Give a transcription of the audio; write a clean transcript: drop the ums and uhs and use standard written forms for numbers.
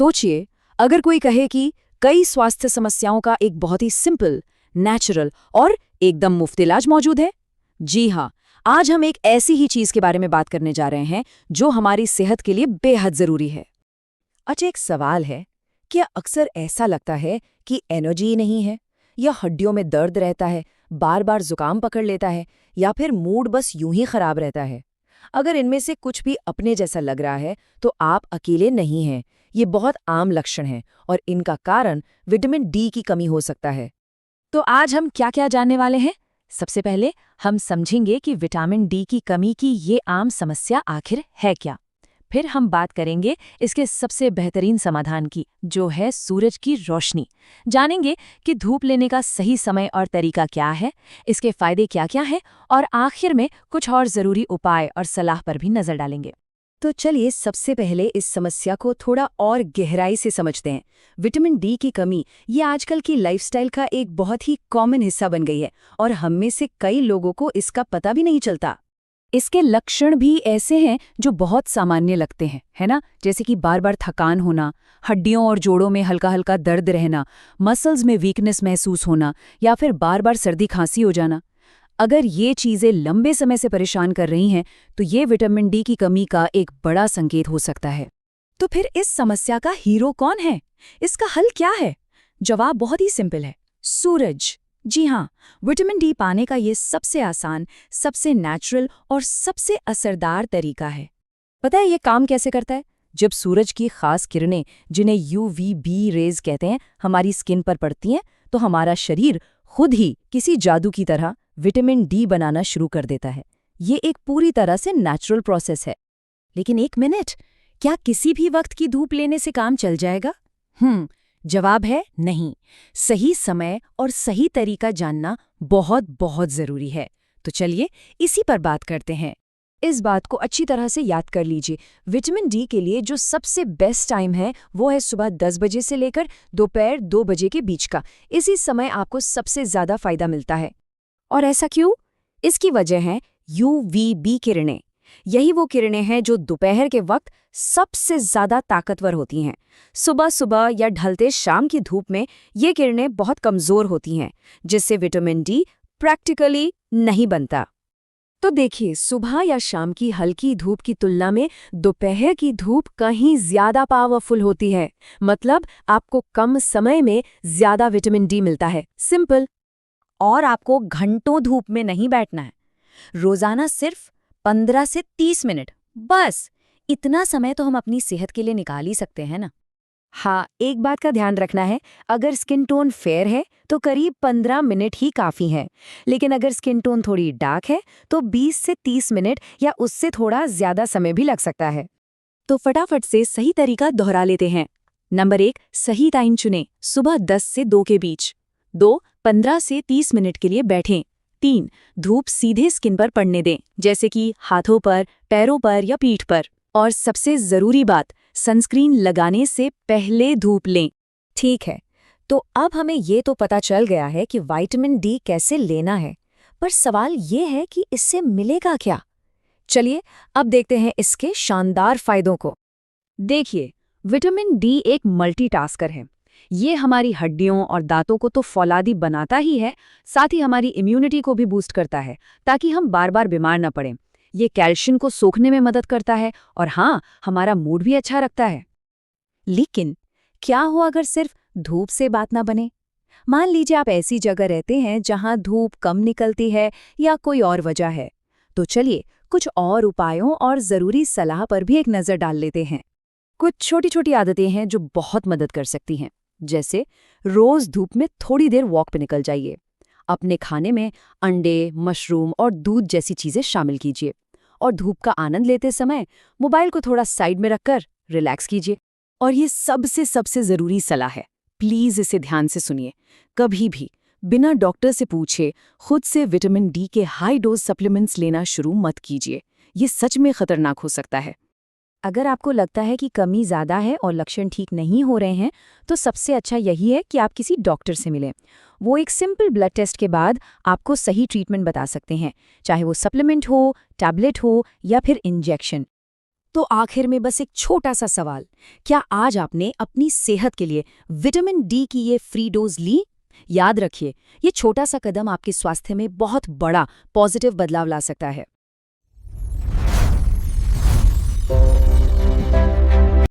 सोचिए, अगर कोई कहे कि कई स्वास्थ्य समस्याओं का एक बहुत ही सिंपल, नेचुरल और एकदम मुफ्त इलाज मौजूद है। जी हाँ, आज हम एक ऐसी ही चीज के बारे में बात करने जा रहे हैं जो हमारी सेहत के लिए बेहद जरूरी है। अच्छा, एक सवाल है, क्या अक्सर ऐसा लगता है कि एनर्जी ही नहीं है, या हड्डियों में दर्द रहता है, बार बार जुकाम पकड़ लेता है, या फिर मूड बस यूं ही खराब रहता है? अगर इनमें से कुछ भी अपने जैसा लग रहा है तो आप अकेले नहीं हैं। ये बहुत आम लक्षण हैं और इनका कारण विटामिन डी की कमी हो सकता है। तो आज हम क्या क्या जानने वाले हैं? सबसे पहले हम समझेंगे कि विटामिन डी की कमी की ये आम समस्या आखिर है क्या। फिर हम बात करेंगे इसके सबसे बेहतरीन समाधान की, जो है सूरज की रोशनी। जानेंगे कि धूप लेने का सही समय और तरीका क्या है, इसके फायदे क्या क्या हैं, और आखिर में कुछ और ज़रूरी उपाय और सलाह पर भी नज़र डालेंगे। तो चलिए सबसे पहले इस समस्या को थोड़ा और गहराई से समझते हैं। विटामिन डी की कमी ये आजकल की लाइफस्टाइल का एक बहुत ही कॉमन हिस्सा बन गई है और हम में से कई लोगों को इसका पता भी नहीं चलता। इसके लक्षण भी ऐसे हैं जो बहुत सामान्य लगते हैं, है ना? जैसे कि बार बार थकान होना, हड्डियों और जोड़ों में हल्का हल्का दर्द रहना, मसल्स में वीकनेस महसूस होना, या फिर बार बार सर्दी खांसी हो जाना। अगर ये चीज़ें लंबे समय से परेशान कर रही हैं तो ये विटामिन डी की कमी का एक बड़ा संकेत हो सकता है। तो फिर इस समस्या का हीरो कौन है? इसका हल क्या है? जवाब बहुत ही सिंपल है, सूरज। जी हाँ, विटामिन डी पाने का ये सबसे आसान, सबसे नेचुरल और सबसे असरदार तरीका है। पता है ये काम कैसे करता है? जब सूरज की खास किरणें, जिन्हें यूवीबी रेज कहते हैं, हमारी स्किन पर पड़ती हैं तो हमारा शरीर खुद ही किसी जादू की तरह विटामिन डी बनाना शुरू कर देता है। ये एक पूरी तरह से नेचुरल प्रोसेस है। लेकिन एक मिनट, क्या किसी भी वक्त की धूप लेने से काम चल जाएगा? जवाब है नहीं। सही समय और सही तरीका जानना बहुत बहुत जरूरी है। तो चलिए इसी पर बात करते हैं। इस बात को अच्छी तरह से याद कर लीजिए, विटामिन डी के लिए जो सबसे बेस्ट टाइम है वो है सुबह 10 बजे से लेकर दोपहर 2 बजे के बीच का। इसी समय आपको सबसे ज्यादा फायदा मिलता है। और ऐसा क्यों? इसकी वजह है यूवीबी किरणें। यही वो किरणें हैं जो दोपहर के वक्त सबसे ज्यादा ताकतवर होती हैं। सुबह सुबह या ढलते शाम की धूप में ये किरणें बहुत कमजोर होती हैं, जिससे विटामिन डी प्रैक्टिकली नहीं बनता। तो देखिए, सुबह या शाम की हल्की धूप की तुलना में दोपहर की धूप कहीं ज्यादा पावरफुल होती है। मतलब आपको कम समय में ज्यादा विटामिन डी मिलता है। सिंपल। और आपको घंटों धूप में नहीं बैठना है। रोजाना सिर्फ 15 से 30 मिनट, बस इतना समय तो हम अपनी सेहत के लिए निकाल ही सकते हैं ना। हाँ, एक बात का ध्यान रखना है, अगर स्किन टोन फेयर है तो करीब 15 मिनट ही काफ़ी है। लेकिन अगर स्किन टोन थोड़ी डार्क है तो 20 से 30 मिनट या उससे थोड़ा ज़्यादा समय भी लग सकता है। तो फटाफट से सही तरीका दोहरा लेते हैं। नंबर 1, सही टाइम चुनें, सुबह 10 से 2 के बीच। 2, 15 से 30 मिनट के लिए बैठें। 3, धूप सीधे स्किन पर पड़ने दें, जैसे कि हाथों पर, पैरों पर या पीठ पर। और सबसे ज़रूरी बात, सनस्क्रीन लगाने से पहले धूप लें। ठीक है, तो अब हमें ये तो पता चल गया है कि विटामिन डी कैसे लेना है, पर सवाल ये है कि इससे मिलेगा क्या? चलिए अब देखते हैं इसके शानदार फायदों को। देखिए, विटामिन डी एक मल्टीटास्कर है। ये हमारी हड्डियों और दांतों को तो फौलादी बनाता ही है, साथ ही हमारी इम्यूनिटी को भी बूस्ट करता है ताकि हम बार बार बीमार न पड़ें। ये कैल्शियम को सोखने में मदद करता है और हाँ, हमारा मूड भी अच्छा रखता है। लेकिन क्या हो अगर सिर्फ धूप से बात ना बने? मान लीजिए आप ऐसी जगह रहते हैं जहां धूप कम निकलती है या कोई और वजह है। तो चलिए कुछ और उपायों और ज़रूरी सलाह पर भी एक नज़र डाल लेते हैं। कुछ छोटी छोटी आदतें हैं जो बहुत मदद कर सकती हैं। जैसे रोज़ धूप में थोड़ी देर वॉक पे निकल जाइए। अपने खाने में अंडे, मशरूम और दूध जैसी चीज़ें शामिल कीजिए। और धूप का आनंद लेते समय मोबाइल को थोड़ा साइड में रखकर रिलैक्स कीजिए। और ये सबसे ज़रूरी सलाह है, प्लीज़ इसे ध्यान से सुनिए। कभी भी बिना डॉक्टर से पूछे खुद से विटामिन डी के हाई डोज सप्लीमेंट्स लेना शुरू मत कीजिए। ये सच में खतरनाक हो सकता है। अगर आपको लगता है कि कमी ज़्यादा है और लक्षण ठीक नहीं हो रहे हैं, तो सबसे अच्छा यही है कि आप किसी डॉक्टर से मिलें। वो एक सिंपल ब्लड टेस्ट के बाद आपको सही ट्रीटमेंट बता सकते हैं, चाहे वो सप्लीमेंट हो, टैबलेट हो या फिर इंजेक्शन। तो आखिर में बस एक छोटा सा सवाल, क्या आज आपने अपनी सेहत के लिए विटामिन डी की ये फ्री डोज ली? याद रखिए, ये छोटा सा कदम आपके स्वास्थ्य में बहुत बड़ा पॉजिटिव बदलाव ला सकता है।